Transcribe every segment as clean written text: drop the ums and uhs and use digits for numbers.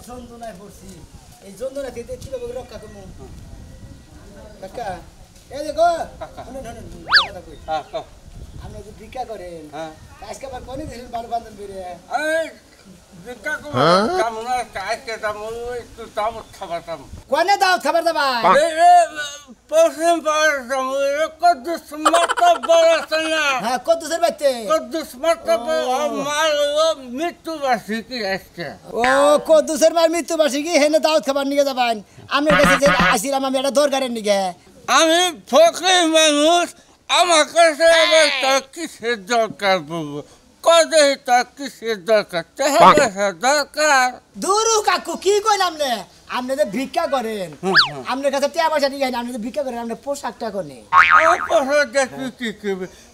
যন্ত্রণায় পড়ছি এই যন্ত্রণা থেকে কিভাবে রক্ষা করবো কাকা এই দেখো আপনি যদি ভিক্ষা করেন আজকে আবার কোনে দিয়েছেন বারো বান্ধব বেরিয়ে কোনে দাও খাবার দাবা পশ্চিম কদ্দুস হ্যাঁ কদ্দুসের বাচ্চা কদ্দুস মৃত্যুবার্ষিকী আজকে ও কদ্দুসের মার মৃত্যুবার্ষিকী হেনে দাওয়াত খাবার নিয়ে যাবেন আপনার কাছে আসিলাম আমি একটা দরকারের নিকে আমি ফকির মানুষ আমার কাছে আবার তার কিসের দরকার বলবো কদে তার কিসের দরকার দরকার দুরু কাকু কি কইলাম নে আপনি যে ভিক্ষা করেন আপনার কাছে টাকা পয়সা নিয়ে আপনি যে ভিক্ষা করেন আপনি পোশাকটা কোনে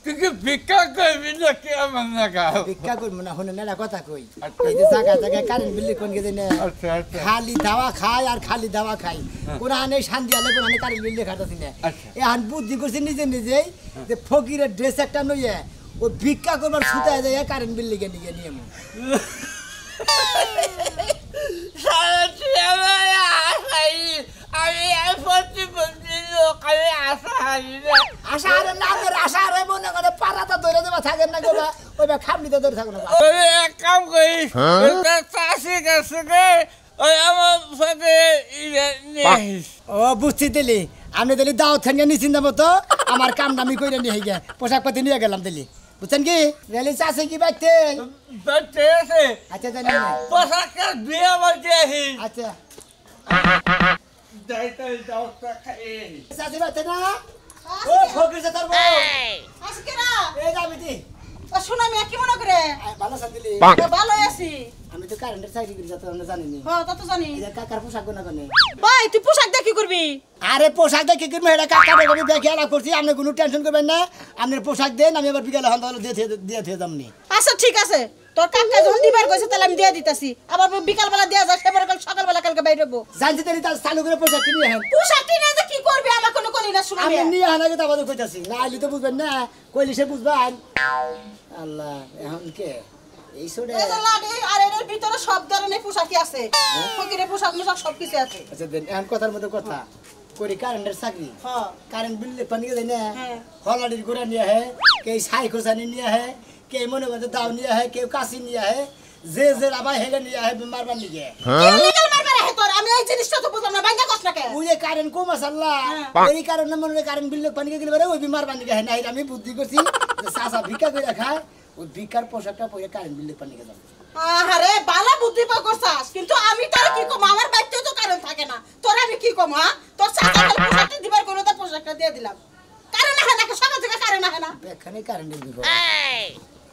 তুই কি ভিক্ষা করবি নাকি আমার না ভিক্ষা করবো না হনে মেলা কথা কই এই যে জায়গা জায়গায় কারেন্ট বিল কোন গেছে না খালি দাওয়া খায় আর খালি দাওয়া খাই কোন আনে শান্তি আলে কোন আনে কারেন্ট বিল খাটাছি না এখন বুদ্ধি করছি নিজে নিজেই যে ফকিরের ড্রেস একটা নইয়ে ও ভিক্ষা করবার ছুটায় যায় কারেন্ট বিল লিখে নিয়ে নিয়ে কাম করিস চাষি কাছে ও বুঝছি দিলি আমি দিলি দাওয়াত খান নিশ্চিন্ত মতো আমার কাম দামি করে নিয়ে গে পোশাক পাতি নিয়ে গেলাম দিলি বুঝছেন কি রেলি চাষে কি বাইতে আচ্ছা জানি পোশাকের বিয়ে বলতে আচ্ছা চাষি বাইতে না ও ফকির চাতার বউ আজকে না এই যাবি দি ও শোনা আমি কি মনে করে ভালো সাদিলি ভালো আছি আমি তো কারেন্টের চাকরি করি যত আমরা জানি না হ্যাঁ তা তো জানি এই কাকার পোশাক গোনা কোনে ভাই তুই পোশাক দেখি করবি আরে পোশাক দেখি করবি এটা কাকার আমি দেখে আলাপ করছি আপনি কোনো টেনশন করবেন না আপনার পোশাক দেন আমি আবার বিকেলে হন তাহলে দিয়ে দিয়ে দামনি আচ্ছা ঠিক আছে তোর কাকা যখন দিবার কইছে তাহলে আমি দিয়ে দিতাছি আবার বিকাল বেলা দেয়া যায় সেবার কাল সকাল বেলা কালকে বাইরে হবো জানতে দেরি তার চালু করে পোশাক কিনে আহেন পোশাক কিনে যে কি করবি আমার কোনো কলি না শুনবি আমি নিয়ে আনা কথা বলতে কইতাছি না আইলি তো বুঝবেন না কইলি সে বুঝবেন আল্লাহ এখন কে এই সোডে এই যে লাডি আর এর ভিতরে সব ধরনের পোশাকই আছে ফকিরের পোশাক সব কিছু আছে আচ্ছা দেন এখন কথার মধ্যে কথা করি কারেন্টের চাকরি হ্যাঁ কারেন্ট বিল পানি দেয় না হ্যাঁ হলাডির গোড়া নিয়ে আহে কে সাই খোসানি নিয়ে আহে কে মনে মধ্যে দাও নিয়ে আহে কেউ কাশি নিয়ে আহে যে যে রাবাই হেলে নিয়ে আহে মারবার নিয়ে আমি এই জিনিসটা তো বুঝলাম না বাইঙ্গা কষ্ট কে ওই যে কারেন্ট কম আসাল্লা এই কারণে মনে কারেন্ট বিল পানি গেলে পারে ওই বিমার পানি গায় নাই আমি বুদ্ধি করছি যে সাসা ভিক্ষা করে খায় ওই ভিক্ষার পোশাকটা পরে কারেন্ট বিল পানি গে যাবে আরে বালা বুদ্ধি পা করছাস কিন্তু আমি তোর কি কম আমার বাইতে তো কারেন্ট থাকে না তোর আমি কি কম হ্যাঁ তোর সাসা পোশাকটা দিবার কোন তো পোশাকটা দিয়ে দিলাম কারেন্ট না না সকাল থেকে কারেন্ট না এখানে কারেন্টের বিল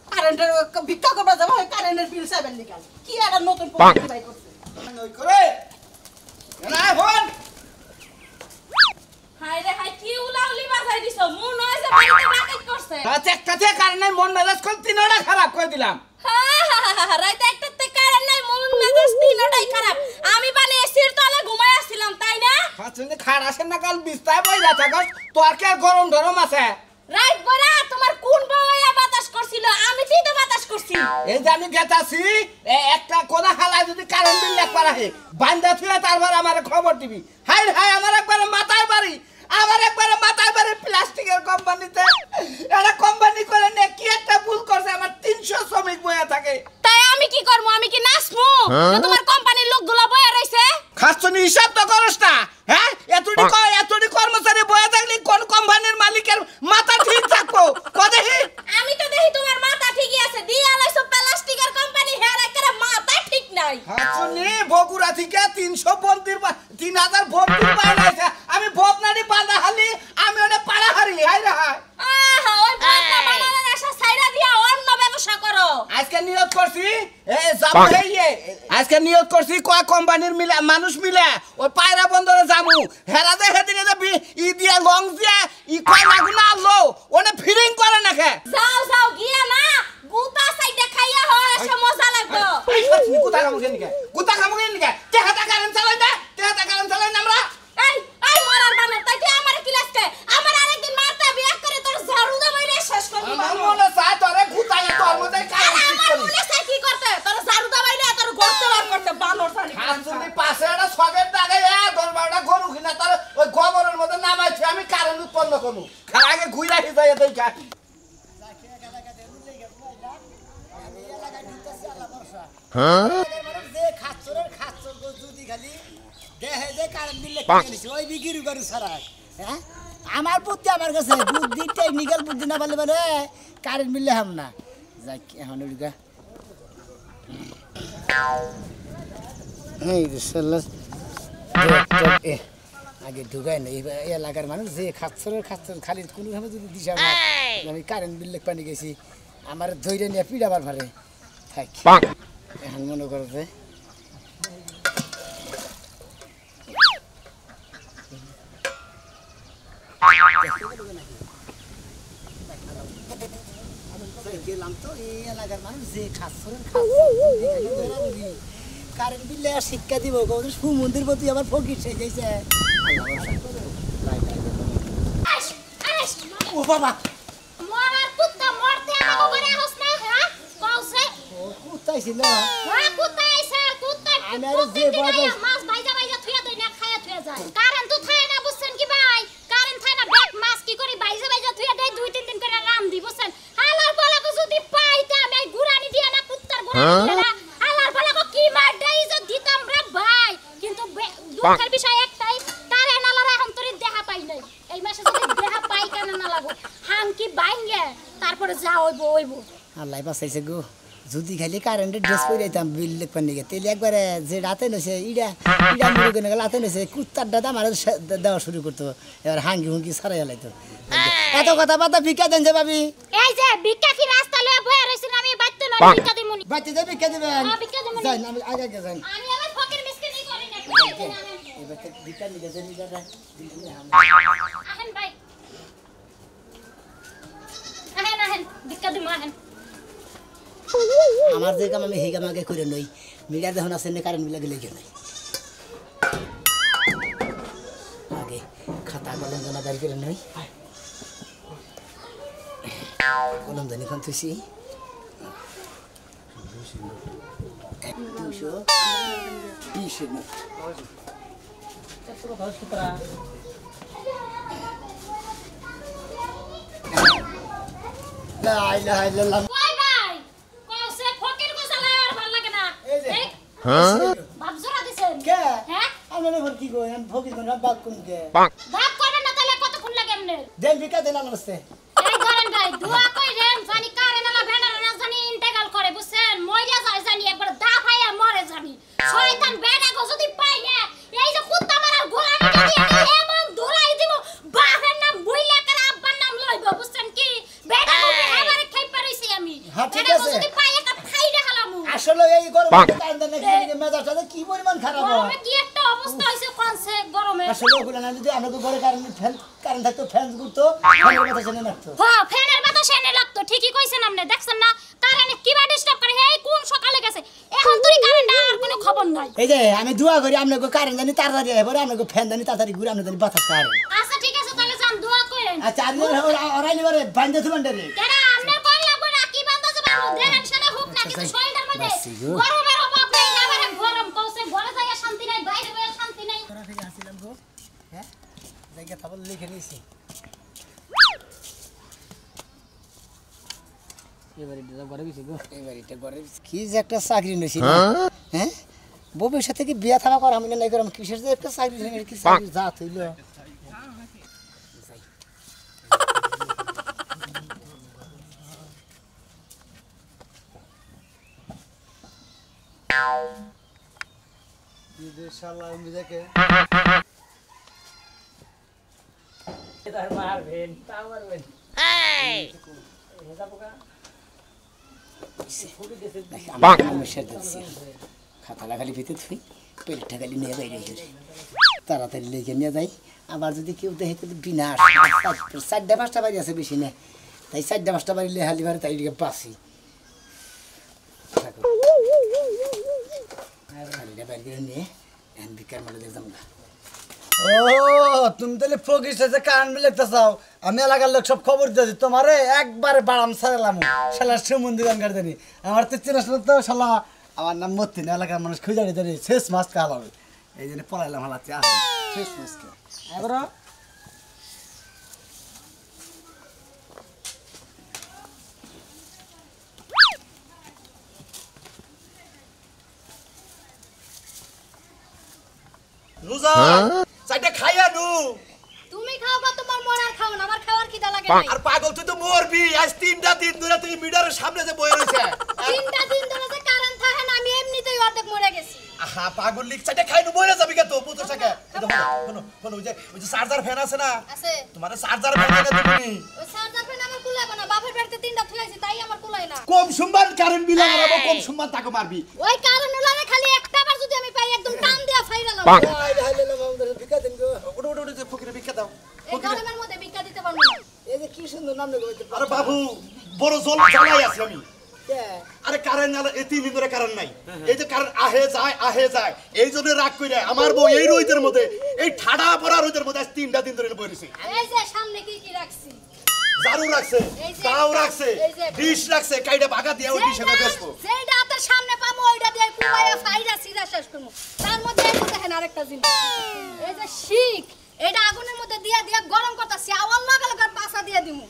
কারেন্টের ভিক্ষা করবা যাবো কারেন্টের বিল সাবেন নিকাল কি একটা নতুন পোশাক বাই করছে ওই করে না ফোন হাই রে হাই কি উলাউলি বাজাই দিছো মু নয় যে বাড়িতে ডাকাত করছে রাত একটাতে কারণ নাই মন মেজাজ কোন তিনটা খারাপ করে দিলাম রাত একটাতে কারণ নাই মন মেজাজ তিনটাই খারাপ আমি বানে এসির তলে ঘুমায় আসছিলাম তাই না হাসুনি খাড় আসেন না কাল বিস্তায় বই যাচ্ছে গো তোর কি আর গরম ধরম আছে রাত বড়া তোমার কোন বউয়া বাতাস করছিল আমি তুই তো বাতাস করছি এই যে আমি গেতাছি একটা কোনা হালায় যদি কারেন্ট বিল লেখ পারা হে বান্দা থুয়া তারপর আমারে খবর দিবি হাই হাই আমার একবার মাথায় বাড়ি আমার একবার মাথায় বাড়ি প্লাস্টিকের কোম্পানিতে এটা কোম্পানি করে নে কি একটা ভুল করছে আমার 300 শ্রমিক বয়া থাকে তাই আমি কি করব আমি কি নাচমু তোমার কোম্পানির লোকগুলো বয়া রইছে খাসনি হিসাব তো করস না হ্যাঁ এতটি কর্মচারী বয়া থাকলে কোন কোম্পানির মালিকের মাথা ঠিক থাকবো কদেহি আমি তো দেখি তোমার মাথা ঠিকই আছে দিয়া লাইছো প্লাস্টিকের কোম্পানি হের একটা মাথা ঠিক নাই খাসনি বগুড়া থেকে 300 বন্দির 3000 বন্দির বানাইছে আমি ভবনানি বাঁধা হালি আমি ওনে পাড়া হারি হাই রে হাই আহা ওই বান্দা বানানোর আশা ছাইরা দিয়া অন্য ব্যবসা করো আজকে নিয়োগ করছি যাবো হেইয়ে আজকে নিয়োগ করছি কয় কোম্পানির মিলে মানুষ মিলে ওই পায়রা বন্দরে যাবো হেরা দে হেদিনে দে ই দিয়া লং দিয়া ই কয় লাগু না লো ওনে ফিরিং করে না খে যাও যাও গিয়া না গুতা সাইডে খাইয়া হয় এসে মজা লাগবে এই গুতা খামু কেন কে গুতা খামু কেন কে তেহাতা কারেন্ট চালাই দে তেহাতা কারেন্ট চালাই না আমরা এই এই মরার বানর তাই তুই আমার ক্লাস কে আমার আরেকদিন মারতে বিয়া করে তোর ঝাড়ু দে মাইরে শেষ করে দিবা আমার মনে চায় তোরে গুতায় তোর মধ্যে কারেন্ট আমার মনে চাই কি করতে তোর ঝাড়ু দে মাইরে তোর গর্ত বার করতে বানর ছাড়ি আসলে পাশে একটা সকেট দাগে 10-12টা গরু কিনা তার ওই গোবরের মধ্যে নামাইছি আমি কারেন্ট উৎপন্ন করবো খালি আগে ঘুরে আসি যাই এটাই কাটি যে খাচ্ছরের খাচ্ছর যদি খালি দেহে যে কারেন্ট বিল ওই বিক্রি করে সারা হ্যাঁ আমার বুদ্ধি আমার কাছে বুদ্ধি টেকনিক্যাল বুদ্ধি না পারলে মানে কারেন্ট বিল হাম না যাই এখন ওইটা এই আগে ঢুকায় না এই এলাকার মানুষ যে খাচ্ছরের খাচ্ছর খালি কোনোভাবে যদি দিশা আমি কারেন্ট বিল পানি গেছি আমার ধৈর্য নিয়ে পিড়াবার ভারে থাক এখন মনে করো যে গেলাম তো এই এলাকার মানুষ যে খাচ্ছরের কারেন্ট বিলে শিক্ষা দিব সুমন্দির প্রতি আবার ফকির সে গেছে ও বাবা মরার কুত্তা মরতে আমাকে করে হস না হ্যাঁ কওছে ও কুত্তাই ছিল হ্যাঁ কুত্তা আইছে কুত্তা আমি আর যে বড় মাছ বাইজা বাইজা থুয়া দেই না খায়া থুয়া যায় কারেন্ট তো থায় না বুঝছেন কি ভাই কারেন্ট থায় না ব্যাগ মাছ কি করি বাইজা বাইজা থুয়া দেই 2-3 দিন করে রাম দি বুঝছেন হালার বলাকে যদি পাইতা আমি গুরানি দিয়া না কুত্তার গুরানি দিয়া না হালার বলাকে কি মার দেই যে দিতাম রে ভাই কিন্তু দুঃখের বিষয় একটাই কারেন্ট আলার এখন তোর দেখা পাই নাই এই মাসে যদি দেখা পাই কেন না লাগো হাঙ্কি বাইঙ্গে তারপরে যা হইবো আল্লাহ বাঁচাইছে গো যদি খালি কারেন্টের ড্রেস পরে যাইতাম বিল লিখবার নিগে তাহলে একবারে যে রাতে নইছে ইডা মুড়ি করে রাতে নইছে কুত্তার দাদা আমার দেওয়া শুরু করতো এবার হাঙ্গি হুঙ্গি সারাই লাইতো এত কথা বাতা ভিক্ষা দেন যে ভাবি এই যে ভিক্ষা কি রাস্তা লয়ে বয়ে রইছেন আমি বাইতে নই ভিক্ষা দিমুনি বাচ্চা যে ভিক্ষা দিবেন হ্যাঁ ভিক্ষা দিমুনি যাই আমি আগে আগে যাই আমি আমার ফকির মিসকিনি করি না এবার ভিক্ষা নিগে যে নিগে আহেন ভাই আহেন ভিক্ষা দিমু আহেন আমার যে কাম আমি সেই কাম আগে করে নই মিডিয়া যখন আছে না কারেন্ট বিল লেগে নাই আগে খাতা কলম জানা দাঁড়ি করে নই কলম জানি খান তুই কই ভাই কওছে ফকির গোসালা আর ভাল লাগে না এই যে। দেখ বাপ জোড়া দিছেন কে হ্যাঁ আমরা ভর কি কই আমি ফকির কোন বাপ কোন কে ভাব করবেন না তাহলে কতক্ষণ লাগে এমনে দেন ভিক্ষা দেন আমার কাছে এই ধরেন ভাই দোয়া কইরেন জানি কারেনালা ভেড়ারা জানি ইন্তেকাল করে বুঝছেন মইরা যায় জানি একবার দা ফাইয়া মরে জানি শয়তান বেড়া গো যদি পাই না এই যে কুত্তা মারার গোলামি দিয়ে এমন ধুলাই দিব বাপের নাম বইলা করে আব্বার নাম লইব বুঝছেন কি বেড়া গো আমারে খাই পারিছি আমি হ্যাঁ, ঠিক বেড়া গো আছে। যদি পাই একটা ফাইরা হালামু আসলে এই গরমে কারেন্ট দেন না মেজাজটা কি পরিমাণ খারাপ হয় গরমে কি একটা অবস্থা হইছে কোনছে গরমে আসলে ওগুলো না যদি আমরা ঘরে কারেন্ট থাকতো ফ্যান ঘুরতো ফ্যানের কথা শুনে রাখতো হ্যাঁ ফ্যানের বাতাস এনে লাগতো ঠিকই কইছেন আপনি দেখছেন না কারেন্ট কিবা ডিস্টার্ব করে এই কোন সকালে গেছে এখন তুই কারেন্ট আর কোনো খবর নাই এই যে আমি দোয়া করি আপনাকে কারেন্ট জানি তাড়াতাড়ি এবারে আপনাকে ফ্যান জানি তাড়াতাড়ি ঘুরে আপনাদের জানি বাতাস কারে আচ্ছা ঠিক আছে তাহলে যান দোয়া করেন আচ্ছা আপনি ওরাইলি বারে বান্ধে থুবেন রে কেডা আমনে কই লাগবো না কি বান্দা যাবে দেখেন সেটা হোক না কিন্তু শরীরের মধ্যে বাসি গো। গরমের অভাব নাই আমারে গরম কইছে ঘরে যাইয়া শান্তি নাই বাইরে বাইরে শান্তি নাই তোরা থেকে আসছিলাম গো হ্যাঁ জায়গা থাবল লিখে নিয়েছি কি যে একটা চাকরি নিয়েছি হ্যাঁ বউয়ের সাথে কি বিয়া থাকা করা আমি নাই করাম কিসের যে একটা চাকরি কি চাকরি যা হইল খাতা খালি ভিতরে থুই পেটটা খালি নিয়ে যাই তাড়াতাড়ি লেগে নিয়ে যাই আবার যদি কেউ দেখে তো বিনা 4টা-5টা বাড়ি আছে বেশি না তাই 4টা-5টা বাড়ি লেহালি বাড়ি তাই দিকে বাসি নিয়ে বিকার মালে দেখতাম না ও তুমি তাহলে ফকির সাথে কান মিলাতে চাও আমি এলাকার লোক সব খবর দিয়েছি তোমারে একবারে বাড়াম ছাড়লাম শালা সুমন্দির গান গাড়ি আমার তো চেনা শোনা তো শালা আমার নাম মতিন, এলাকার মানুষ খুঁজে ধরে শেষ মাছ কাল হবে, এই জন্য পড়াইলাম হালাচ্ছি শেষ মাছকে। এবার চাইটা খাইয়া নু। তুমি খাও বা তোমার মন আর খাও না, আমার খাওয়ার খিদা লাগে নাই। আর পাগল তুই তো মরবি, আজ 3টা দিন ধরে তুই মিটারের সামনে যে বয়ে রইছে। 3টা দিন ধরে যে কারেন্ট থাকে না, আমি এমনিতেই অর্ধেক মরে গেছি। আহা পাগল লিক চাইটা খাই নু মরে যাবি কে তো পুতো সাকে। শোনো ওই যে চার্জার ফ্যান আছে না, আছে তোমার চার্জার ফ্যান এনে দিবি। ওই চার্জার ফ্যান আমার কুলাইব না, বাপের বাড়িতে 3টা থুইছি তাই আমার কুলাই না। কম সম্মান কারেন্ট বিল লাগাবো, কম সম্মান তাকে মারবি। ওই কারেন্ট উলারে খালি একটা বার যদি আমি পাই একদম টান দিয়া ফাইরালাম। ভিক্ষা দেন গো। ওটা ওটা যে ফকিরে ভিক্ষা দাও। এই গরমের মধ্যে ভিক্ষা দিতে পারবো না। এই যে কি সুন্দর নাম লেগে আরে বাবু বড় জল জ্বালাই আছি আমি। কে আরে কারেন্ট না, এই 3 দিন ধরে কারেন্ট নাই। এই যে কারেন্ট আহে যায় এই জন্য রাগ কইরা আমার বউ এই রোদের মধ্যে, এই ঠাডা পড়া রোদের মধ্যে আজ 3টা দিন ধরে বই রইছে। এই যে সামনে কি কি রাখছি, জারু রাখছে, তাও রাখছে, ডিশ রাখছে, কাইটা বাগা দিয়া ওই ডিশে বেচবো। সেইটা হাতের সামনে পামু, ওইটা দিয়ে কুলাইয়া ফাইরা সিরা শেষ করব। তার মধ্যে এই দেখেন আরেকটা জিনিস, এই যে শিক, এটা আগুনের মধ্যে দিয়া দিয়া গরম করতেছি, আওয়াজ লাগালে আর পাছা দিয়ে দিমু।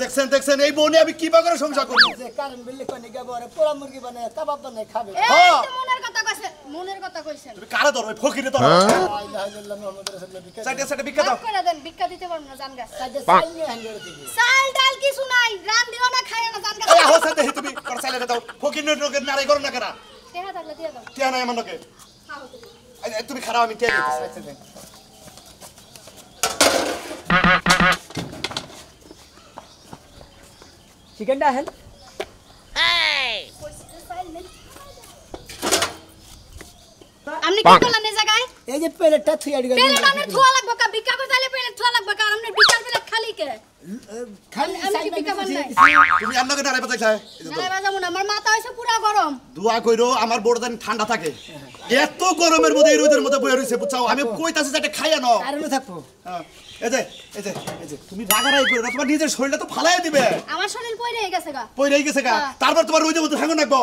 দেখছেন এই বউ নিয়ে আমি কি বাগরে সংসার করব। যে কারেন্ট বিল কোনে গেবো আরে পোড়া মুরগি বানায় কাবাব বানায় খাবে। এই তো মনের কথা কইছেন, মনের কথা কইছেন। তুমি কারা ধরো, ফকিরে ধরো। লা ইলাহা ইল্লাল্লাহ মুহাম্মাদুর রাসূলুল্লাহ ভিক্ষা সাইডে ভিক্ষা দাও। মাফ করে দেন, ভিক্ষা দিতে পারবো না জানগা। সাইডে চাল নিয়ে হাঙ্গর দিবি। চাল ডাল কিছু নাই, রান দিও না, খাইও না জানগা। এই আহো সাথে তুমি কর চাইলে দাও। ফকির নকে নারে করো না কেনা। টেহা থাকলে দিয়ে দাও। টিয়া নাই আমার নকে। খাও তুমি। এই তুমি খারাপ, আমি টিয়া দিতেছি। আচ্ছা দেন। চিকেনটা হেন আপনি কি করলেন এই জায়গায়? এই যে প্লেটটা থুই আড়ি প্লেট আপনি ধোয়া লাগবে কা, ভিক্ষা করতে হলে প্লেট ধোয়া লাগবে কা, আপনি বিকাল প্লেট খালি কে? খালি আমি কি সাইড ভিক্ষা বানাই? তুমি আর নকে নারে বাজাই খায়। না বাজামু না, আমার মাথা হইছে পুরা গরম। দোয়া কইরো আমার বড় জানি ঠান্ডা থাকে। এত গরমের মধ্যে এই রোদের মধ্যে বইয়া রইছে বুঝছাও। আমি কইতাছি যে এটা খাইয়া নাও। কারেন্ট থাকবো। হ্যাঁ, এই যে তুমি রাগারাই করো না, তোমার নিজের শরীরটা তো ফালাই দিবে। আমার শরীর পয়রে গেছে গা। পইরাই গেছে গা। তারপর তোমার রোদের মধ্যে থাকো নাকবো।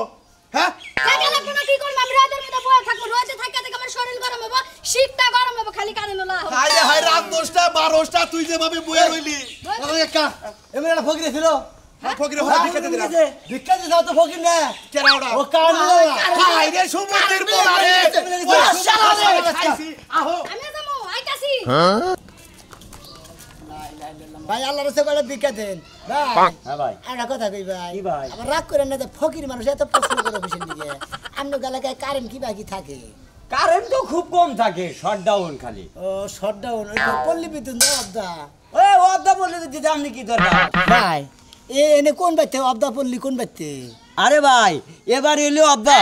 হ্যাঁ টাকা লাগবে না, কি করব? আমি রোদের মধ্যে বসে থাকবো, রোদে থাকা থেকে আমার শরীর গরম হবে, শীতটা গরম হবে, খালি কারেন্ট না হবে। হায় রাত 10টা 12টা তুই যেভাবে বইয়া রইলি। একা এমন একটা ফকির ছিল, হ্যাঁ ফকিরে হঠাৎ ভিক্ষা দিয়ে দিলাম। ভিক্ষা দিতে তো ফকির না, কেরা ওটা? ও কারেন্ট হায় রে সমুদ্রের পোড়ারে। ও শালা রে খাইছি। আহো আমি যাবো, আইতাছি। ভাই আল্লাহর রাস্তায় করে ভিক্ষা দেন ভাই। হ্যাঁ ভাই, একটা কথা কই ভাই, কি ভাই? আবার রাগ করেন না যে ফকির মানুষ এত প্রশ্ন করে বসেন দিকে। আপনার এলাকায় কারেন্ট কি বাকি থাকে? কারেন্ট তো খুব কম থাকে, শটডাউন খালি। ও শটডাউন, ওই পল্লী বিদ্যুৎ না অবদা। ওই অর্ধা বলে তো দিতে আপনি কি দরকার? ভাই এনে কোন বাড়তে অবদা পল্লী কোন বাড়তে? আরে ভাই, এবার এলো অর্ধা,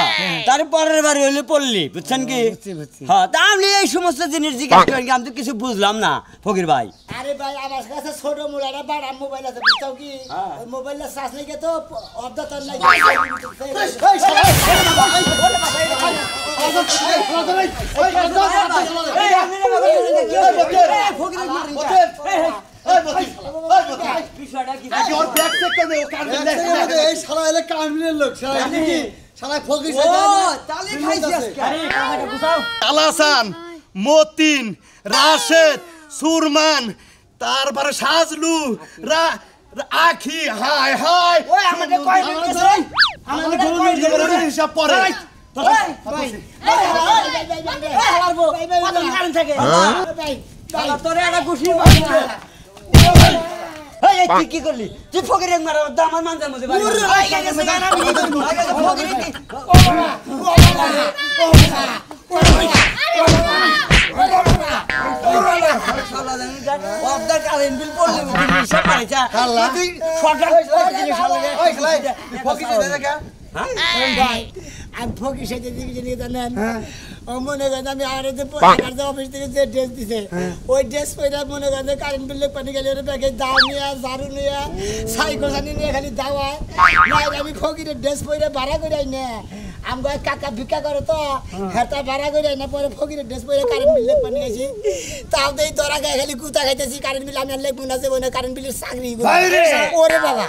তারপরের বার এলো পল্লী, বুঝছেন কি? বুঝছি। হ্যাঁ, তা আপনি এই সমস্ত জিনিস জিজ্ঞাসা করেন, আমি তো কিছু বুঝলাম না ফকির ভাই। আরে ভাই আমার কাছে ছোট মোবাইল বাড়া মোবাইল আছে বুঝছাও কি? ওই মোবাইলের চার্জ নাই তো অবদা তার নাই। বিষয়টা কি? আগে ওর ব্যাগ চেক করে দে, ও কান দে। এই শালা এলে কারেন্টের লোক, শালা এলে কি শালা ফকির ও, তাহলে খাইছি আজকে। আলাসান, মতিন, রাশেদ, সুরমান, তারপরে সাজলু, আখি, হায় ওই আমাদের কয় মিনিট গেছে? আমাদের কয় মিনিট গেছে? হিসাব পরে। তোরে একটা ঘুষি মারবো। এই তুই কি করলি? তুই ফকিরের মারা আমার মানজার মধ্যে বাড়ি। আগে গেছে গান, আমি কি করবো? আগে তো ফকিরের কি? শালা জানি যা, অর্ধেক কারেন্ট বিল পড়লে বুঝি হিসাব পাইছা। তুই শর্টকাট হইছিস শালা রে। ওই শালা ফকিরের দেখা। ভাই আমি ফকির সাথে দিকে নিয়ে জানেন ও মনে করেন আমি আর যে অফিস থেকে যে ড্রেস দিছে ওই ড্রেস পরে মনে করেন কারেন্ট বিল পানি গেলে ওর ব্যাগে দাও নিয়ে ঝাড়ু নিয়ে সাইকেল সানি নিয়ে খালি দাওয়ায় নাই আমি ফকিরের ড্রেস পরে ভাড়া করে আই না আমগো কাকা ভিক্ষা করে তো হেতা ভাড়া করে আই না পরে ফকিরের ড্রেস পরে কারেন্ট বিল পানি গেছি তাও দেই তোরা গায়ে খালি কুতা খাইতেছি কারেন্ট বিল আমি আর লেখবো না যে কারেন্ট বিলের চাকরি ওরে বাবা